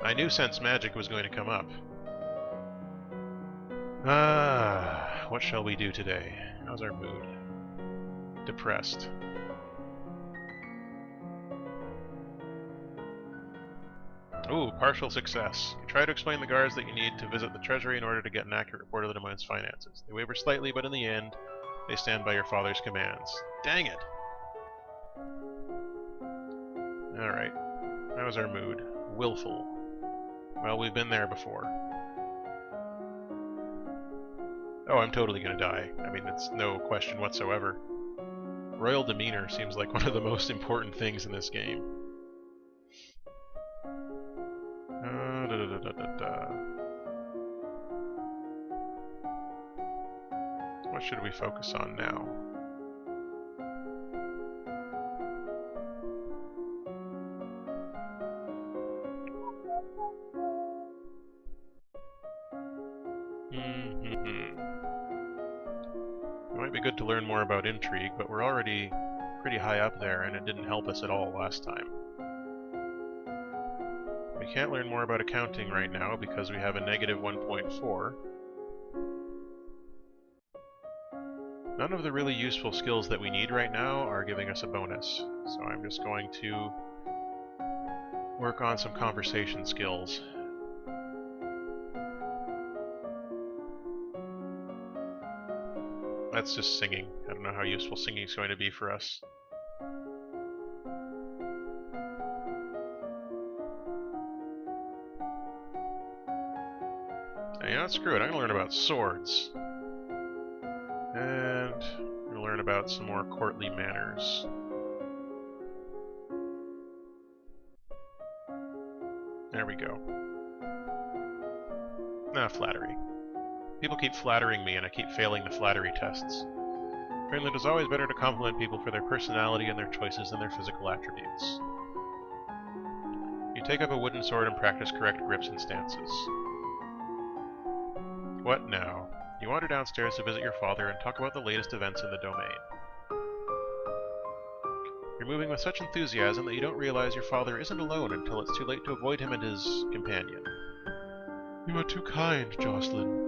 I knew sense magic was going to come up. What shall we do today? How's our mood? Depressed. Ooh, partial success. You try to explain the guards that you need to visit the treasury in order to get an accurate report of the Des finances. They waver slightly, but in the end, they stand by your father's commands. Dang it! Alright. How's our mood? Willful. Well, we've been there before. Oh, I'm totally gonna die. I mean, it's no question whatsoever. Royal demeanor seems like one of the most important things in this game. What should we focus on now? It might be good to learn more about intrigue, but we're already pretty high up there, and it didn't help us at all last time. We can't learn more about accounting right now because we have a negative 1.4. None of the really useful skills that we need right now are giving us a bonus, so I'm just going to work on some conversation skills. That's just singing. I don't know how useful singing is going to be for us. You know what, screw it, I'm going to learn about swords. And I'm going to learn about some more courtly manners. There we go. Flattery. People keep flattering me and I keep failing the flattery tests. Apparently it is always better to compliment people for their personality and their choices than their physical attributes. You take up a wooden sword and practice correct grips and stances. What now? You wander downstairs to visit your father and talk about the latest events in the domain. You're moving with such enthusiasm that you don't realize your father isn't alone until it's too late to avoid him and his companion. You are too kind, Jocelyn.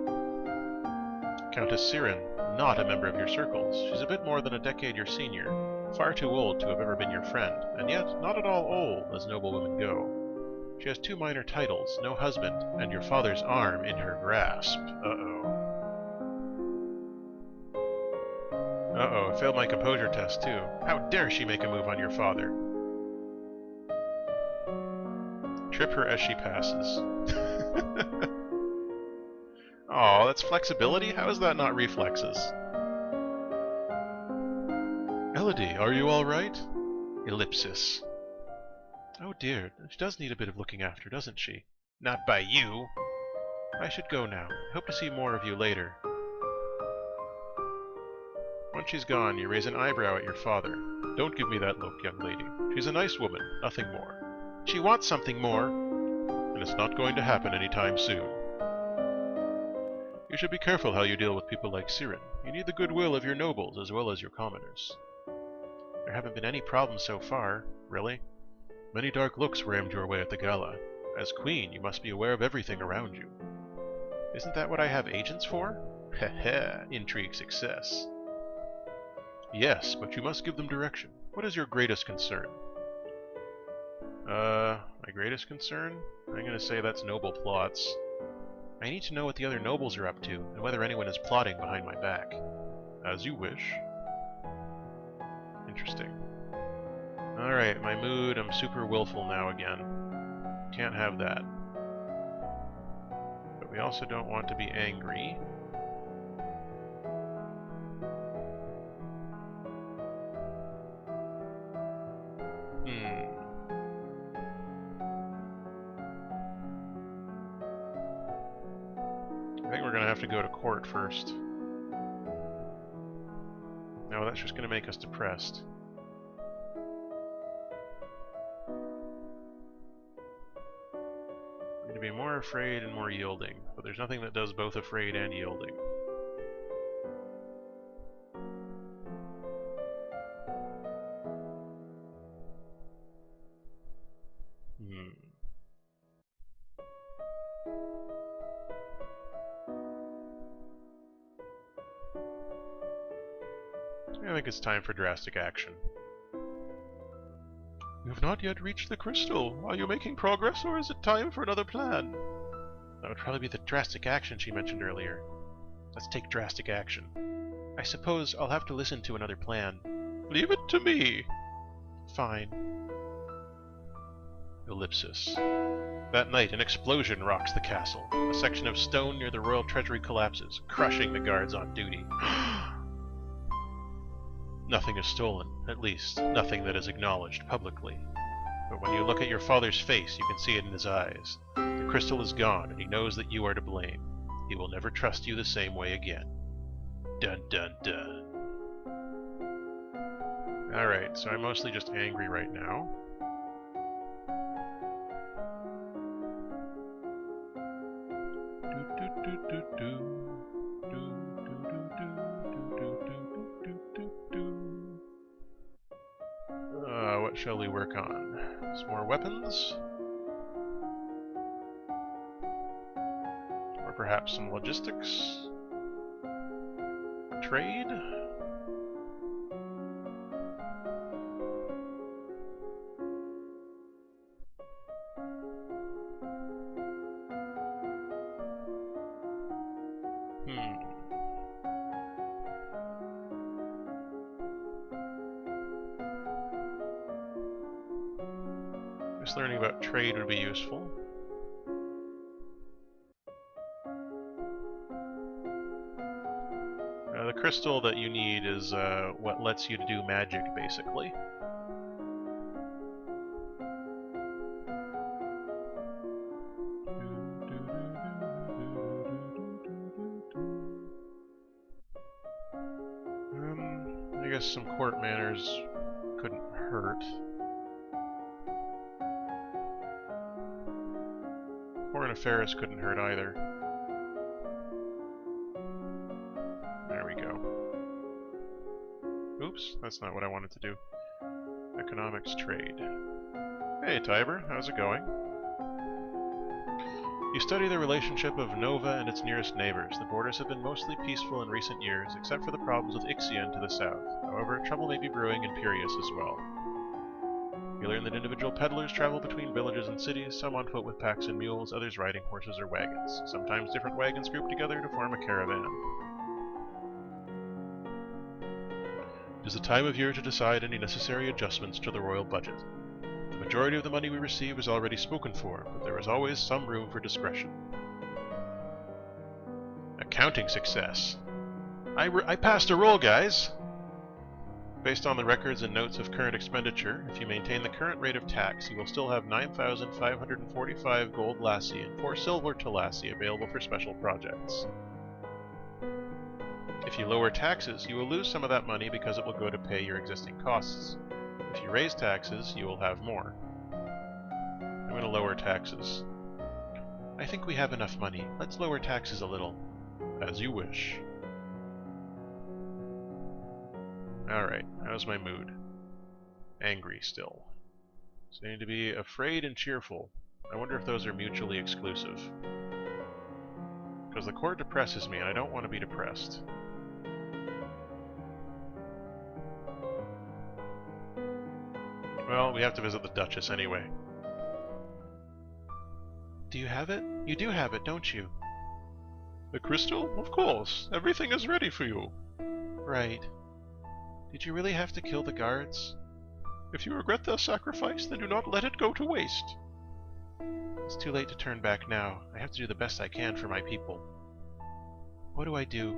Countess Siren, not a member of your circles. She's a bit more than a decade your senior, far too old to have ever been your friend, and yet not at all old, as noble women go. She has 2 minor titles, no husband, and your father's arm in her grasp. Uh-oh. Uh-oh, I failed my composure test, too. How dare she make a move on your father? Trip her as she passes. Aw, that's flexibility? How is that not reflexes? Elodie, are you alright? Ellipsis. Oh dear, she does need a bit of looking after, doesn't she? Not by you! I should go now. Hope to see more of you later. Once she's gone, you raise an eyebrow at your father. Don't give me that look, young lady. She's a nice woman, nothing more. She wants something more! And it's not going to happen anytime soon. You should be careful how you deal with people like Siren. You need the goodwill of your nobles as well as your commoners. There haven't been any problems so far, really. Many dark looks were aimed your way at the gala. As queen, you must be aware of everything around you. Isn't that what I have agents for? Heh, intrigue success. Yes, but you must give them direction. What is your greatest concern? My greatest concern? I'm gonna say that's noble plots. I need to know what the other nobles are up to, and whether anyone is plotting behind my back. As you wish. Interesting. Alright, my mood, I'm super willful now again. Can't have that. But we also don't want to be angry. I think we're gonna have to go to court first. No, that's just gonna make us depressed. I'm gonna be more afraid and more yielding, but there's nothing that does both afraid and yielding. think it's time for drastic action. You have not yet reached the crystal. Are you making progress, or is it time for another plan? That would probably be the drastic action she mentioned earlier. Let's take drastic action. I suppose I'll have to listen to another plan. Leave it to me! Fine. Ellipsis. That night, an explosion rocks the castle. A section of stone near the royal treasury collapses, crushing the guards on duty. Nothing is stolen, at least, nothing that is acknowledged publicly. But when you look at your father's face, you can see it in his eyes. The crystal is gone, and he knows that you are to blame. He will never trust you the same way again. Dun dun dun. Alright, so I'm mostly just angry right now. What shall we work on? Some more weapons? Or perhaps some logistics? Trade? Just learning about trade would be useful. The crystal that you need is what lets you do magic, basically. I guess some court manners couldn't hurt. Foreign affairs couldn't hurt either. There we go. Oops, that's not what I wanted to do. Economics trade. Hey Tiber, how's it going? You study the relationship of Nova and its nearest neighbors. The borders have been mostly peaceful in recent years, except for the problems with Ixion to the south. However, trouble may be brewing in Piraeus as well. You learn that individual peddlers travel between villages and cities, some on foot with packs and mules, others riding horses or wagons. Sometimes different wagons group together to form a caravan. It is the time of year to decide any necessary adjustments to the royal budget. The majority of the money we receive is already spoken for, but there is always some room for discretion. Accounting success. I passed a roll, guys! Based on the records and notes of current expenditure, if you maintain the current rate of tax, you will still have 9,545 gold lassie and 4 silver to lassie available for special projects. If you lower taxes, you will lose some of that money because it will go to pay your existing costs. If you raise taxes, you will have more. I'm going to lower taxes. I think we have enough money. Let's lower taxes a little. As you wish. Alright, how's my mood? Angry still. So I need to be afraid and cheerful. I wonder if those are mutually exclusive. Because the court depresses me and I don't want to be depressed. Well, we have to visit the Duchess anyway. Do you have it? You do have it, don't you? The crystal? Of course. Everything is ready for you. Right. Did you really have to kill the guards? If you regret their sacrifice, then do not let it go to waste. It's too late to turn back now. I have to do the best I can for my people. What do I do?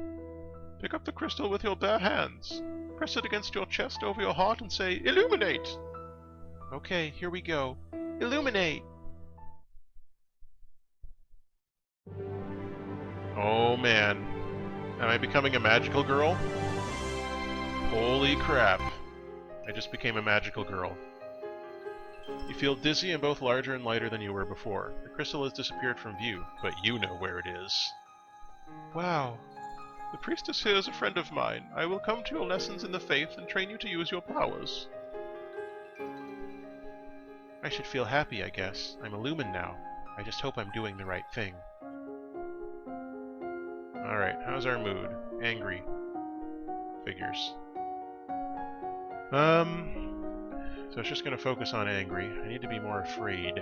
Pick up the crystal with your bare hands. Press it against your chest over your heart and say, "Illuminate!" Okay, here we go. Illuminate! Oh man. Am I becoming a magical girl? Holy crap. I just became a magical girl. You feel dizzy and both larger and lighter than you were before. The crystal has disappeared from view, but you know where it is. Wow. The priestess here is a friend of mine. I will come to your lessons in the faith and train you to use your powers. I should feel happy, I guess. I'm a lumen now. I just hope I'm doing the right thing. Alright, how's our mood? Angry. Figures. So it's just going to focus on angry. I need to be more afraid.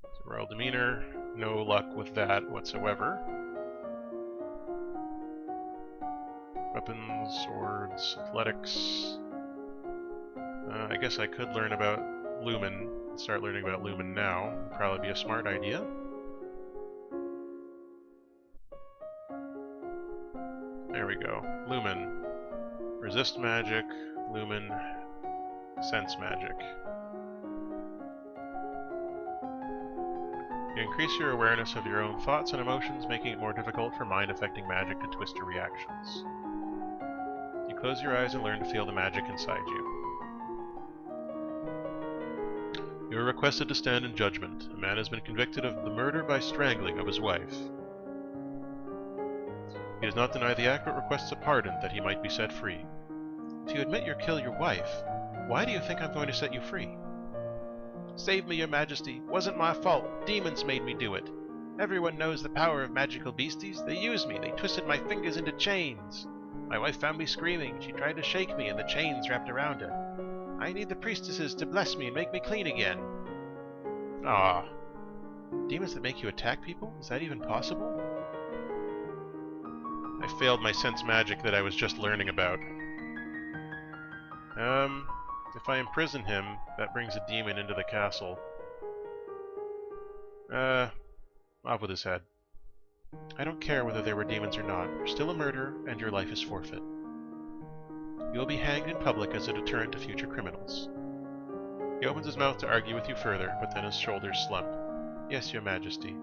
So royal demeanor, no luck with that whatsoever. Weapons, swords, athletics. I guess I could learn about Lumen. Start learning about Lumen now. Would probably be a smart idea. There we go. Lumen. Resist magic, Lumen, sense magic. You increase your awareness of your own thoughts and emotions, making it more difficult for mind-affecting magic to twist your reactions. You close your eyes and learn to feel the magic inside you. You are requested to stand in judgment. A man has been convicted of the murder by strangling of his wife. He does not deny the act, but requests a pardon that he might be set free. If you admit you killed your wife, why do you think I'm going to set you free? Save me, your majesty. Wasn't my fault. Demons made me do it. Everyone knows the power of magical beasties. They used me. They twisted my fingers into chains. My wife found me screaming. She tried to shake me, and the chains wrapped around her. I need the priestesses to bless me and make me clean again. Ah. Demons that make you attack people? Is that even possible? I failed my sense magic that I was just learning about. If I imprison him, that brings a demon into the castle. Off with his head. I don't care whether there were demons or not. You're still a murderer, and your life is forfeit. You will be hanged in public as a deterrent to future criminals. He opens his mouth to argue with you further, but then his shoulders slump. Yes, your majesty.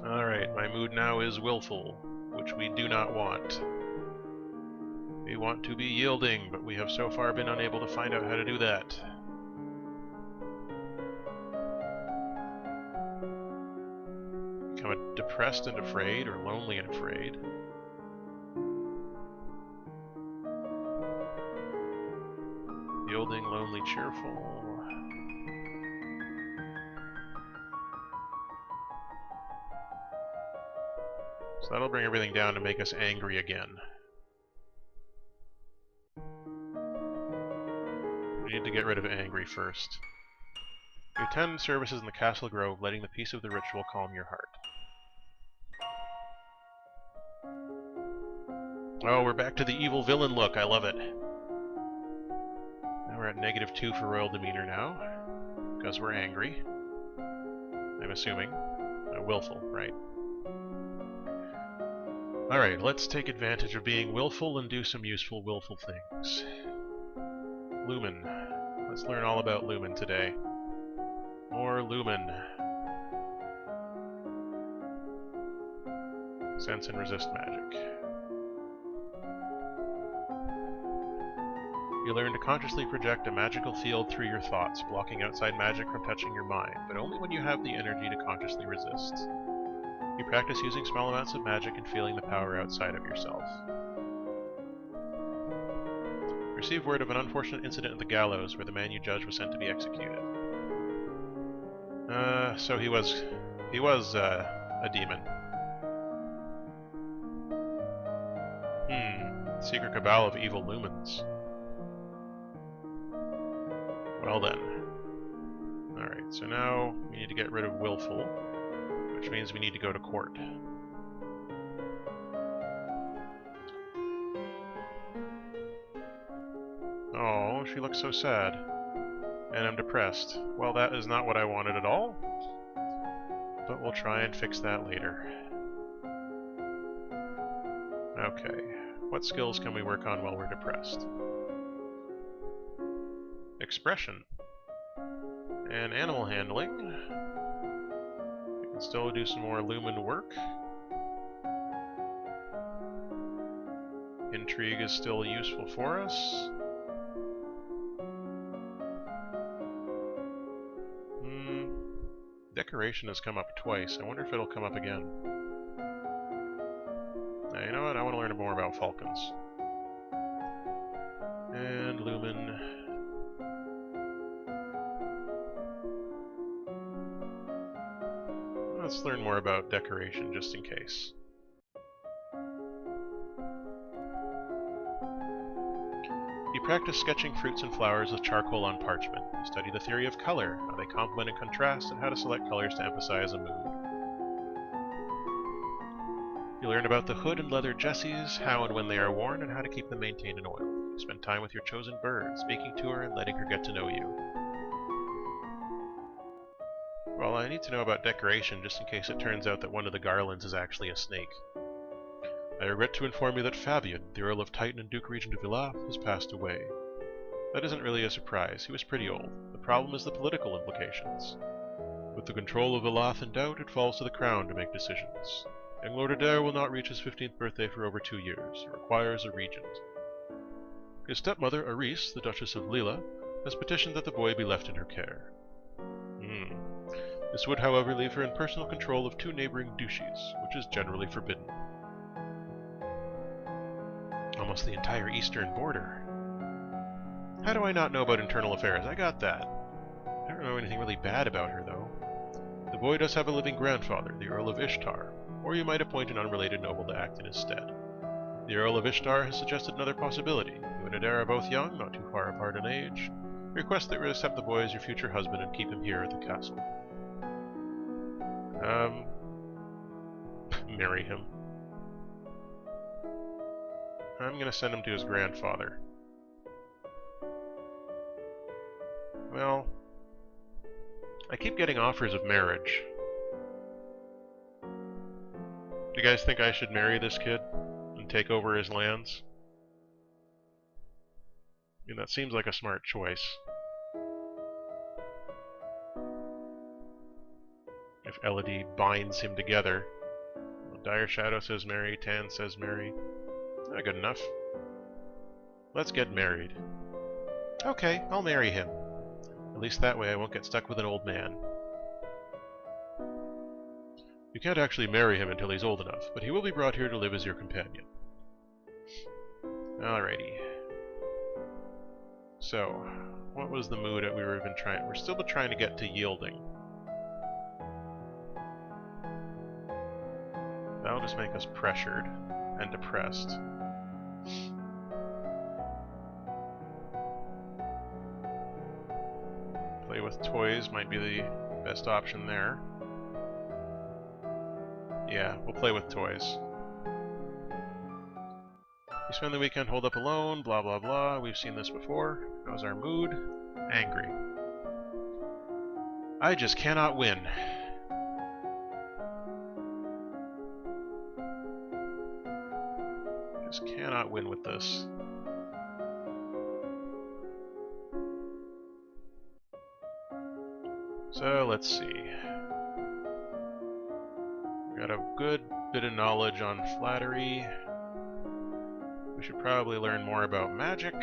Alright, my mood now is willful, which we do not want. We want to be yielding, but we have so far been unable to find out how to do that. Become depressed and afraid, or lonely and afraid. Yielding, lonely, cheerful. So that'll bring everything down to make us angry again. We need to get rid of angry first. You attend services in the Castle Grove, letting the peace of the ritual calm your heart. Oh, we're back to the evil villain look. I love it. Now we're at -2 for royal demeanor now, because we're angry. I'm assuming. Willful, right? Alright, let's take advantage of being willful and do some useful willful things. Lumen. Let's learn all about Lumen today. More Lumen. Sense and resist magic. You learn to consciously project a magical field through your thoughts, blocking outside magic from touching your mind, but only when you have the energy to consciously resist. You practice using small amounts of magic and feeling the power outside of yourself. Receive word of an unfortunate incident at the gallows where the man you judge was sent to be executed. So he was a demon. Secret cabal of evil lumens. Well then. Alright, so now we need to get rid of willful, which means we need to go to court. Oh, she looks so sad. And I'm depressed. Well, that is not what I wanted at all. But we'll try and fix that later. Okay. What skills can we work on while we're depressed? Expression. And animal handling. We can still do some more lumen work. Intrigue is still useful for us. Decoration has come up twice. I wonder if it'll come up again. Now, you know what? I want to learn more about falcons. And lumen. let's learn more about decoration, just in case. You practice sketching fruits and flowers with charcoal on parchment. You study the theory of color, how they complement and contrast, and how to select colors to emphasize a mood. You learn about the hood and leather jesses, how and when they are worn, and how to keep them maintained in oil. You spend time with your chosen bird, speaking to her and letting her get to know you. Well, I need to know about decoration, just in case it turns out that one of the garlands is actually a snake. I regret to inform you that Fabian, the Earl of Titan and Duke Regent of Villaf, has passed away. That isn't really a surprise. He was pretty old. The problem is the political implications. With the control of Villaf in doubt, it falls to the crown to make decisions. Young Lord Adair will not reach his 15th birthday for over 2 years. He requires a regent. His stepmother, Aris, the Duchess of Lila, has petitioned that the boy be left in her care. This would, however, leave her in personal control of 2 neighboring duchies, which is generally forbidden. Almost the entire eastern border. How do I not know about internal affairs? I got that. I don't know anything really bad about her, though. The boy does have a living grandfather, the Earl of Ishtar, or you might appoint an unrelated noble to act in his stead. The Earl of Ishtar has suggested another possibility. You and Adair are both young, not too far apart in age. Request that you accept the boy as your future husband and keep him here at the castle. Marry him. I'm gonna send him to his grandfather. Well, I keep getting offers of marriage. Do you guys think I should marry this kid and take over his lands? I mean, that seems like a smart choice. If Elodie binds him together. Well, Dire Shadow says marry, Tan says marry. Not good enough. Let's get married. Okay, I'll marry him. At least that way I won't get stuck with an old man. You can't actually marry him until he's old enough, but he will be brought here to live as your companion. Alrighty. So, what was the mood that we were even trying? We're still trying to get to yielding. That'll just make us pressured and depressed. Play with toys might be the best option there. Yeah, we'll play with toys. You spend the weekend holed up alone, blah blah blah. We've seen this before. How's our mood? Angry. I just cannot win. Just cannot win with this. So let's see. We got a good bit of knowledge on flattery. We should probably learn more about magic.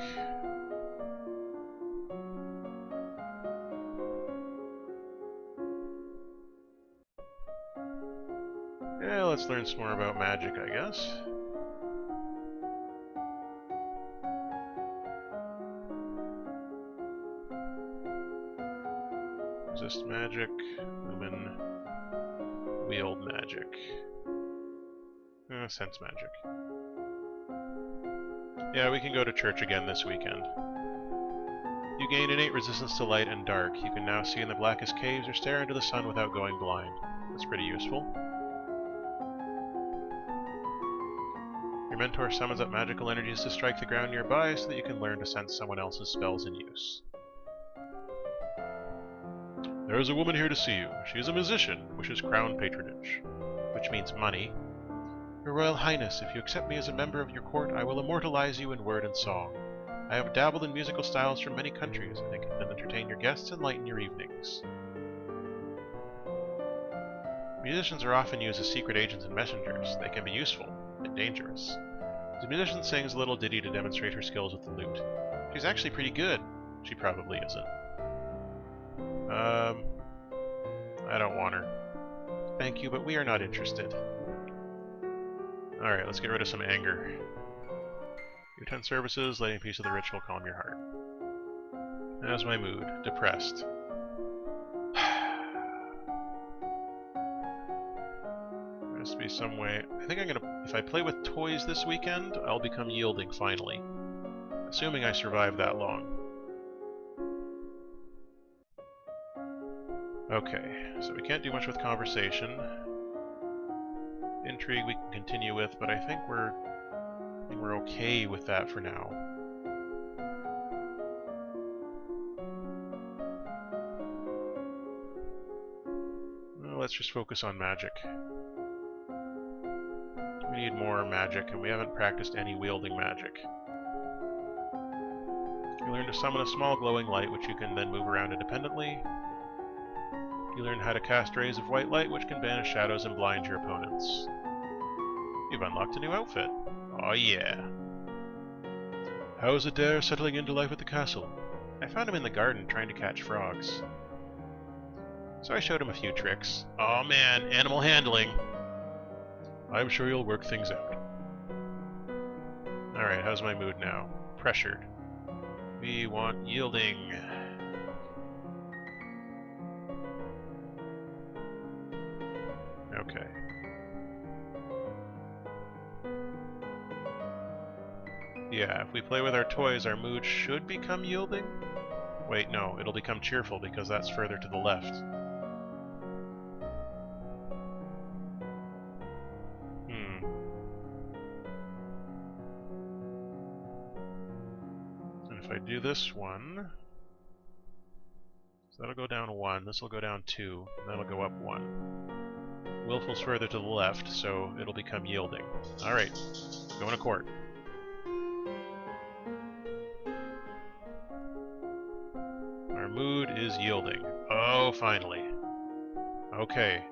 Yeah, let's learn some more about magic, I guess. Resist magic, lumen, wield magic, sense magic. Yeah, we can go to church again this weekend. You gain innate resistance to light and dark. You can now see in the blackest caves or stare into the sun without going blind. That's pretty useful. Your mentor summons up magical energies to strike the ground nearby so that you can learn to sense someone else's spells in use. There is a woman here to see you. She is a musician, wishes crown patronage, which means money. Your Royal Highness, if you accept me as a member of your court, I will immortalize you in word and song. I have dabbled in musical styles from many countries, and I can entertain your guests and lighten your evenings. Musicians are often used as secret agents and messengers. They can be useful and dangerous. The musician sings a little ditty to demonstrate her skills with the lute. She's actually pretty good. She probably isn't. I don't want her. Thank you, but we are not interested. Alright, let's get rid of some anger. Your 10 services, lighting piece of the ritual, calm your heart. How's my mood? Depressed. Must be some way. I think I'm gonna... If I play with toys this weekend, I'll become yielding finally. Assuming I survive that long. Okay, so we can't do much with conversation. Intrigue we can continue with, but I think we're okay with that for now. Well, let's just focus on magic. We need more magic, and we haven't practiced any wielding magic. You learn to summon a small glowing light, which you can then move around independently. You learn how to cast rays of white light, which can banish shadows and blind your opponents. You've unlocked a new outfit. Oh yeah! How is Adair settling into life at the castle? I found him in the garden trying to catch frogs. So I showed him a few tricks. Oh man, animal handling! I'm sure you'll work things out. Alright, how's my mood now? Pressured. We want yielding. Okay. Yeah, if we play with our toys, our mood should become yielding? Wait, no, it'll become cheerful because that's further to the left. And if I do this one... So that'll go down 1, this will go down 2, and that'll go up 1. Willful's further to the left, so it'll become yielding. Alright, going to court. Our mood is yielding. Oh, finally. Okay.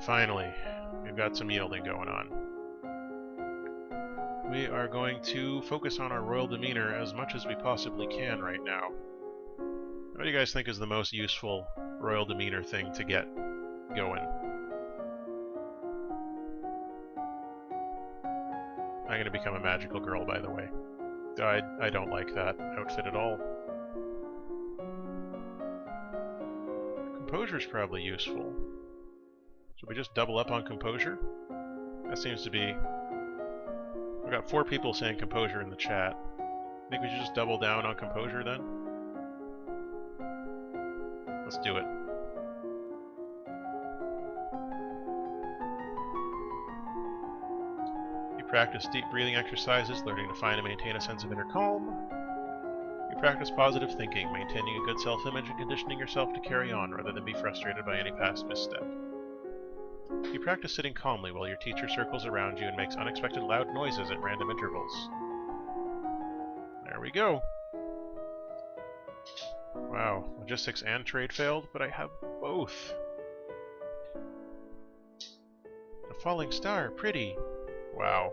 Finally. We've got some yielding going on. We are going to focus on our royal demeanor as much as we possibly can right now. What do you guys think is the most useful royal demeanor thing to get going? I'm going to become a magical girl, by the way. I don't like that outfit at all. Composure's probably useful. Should we just double up on composure? That seems to be... We've got 4 people saying composure in the chat. Think we should just double down on composure then? Let's do it. You practice deep breathing exercises, learning to find and maintain a sense of inner calm. You practice positive thinking, maintaining a good self-image and conditioning yourself to carry on rather than be frustrated by any past misstep. You practice sitting calmly while your teacher circles around you and makes unexpected loud noises at random intervals. There we go. Wow, logistics and trade failed, but I have both. A falling star, pretty. Wow.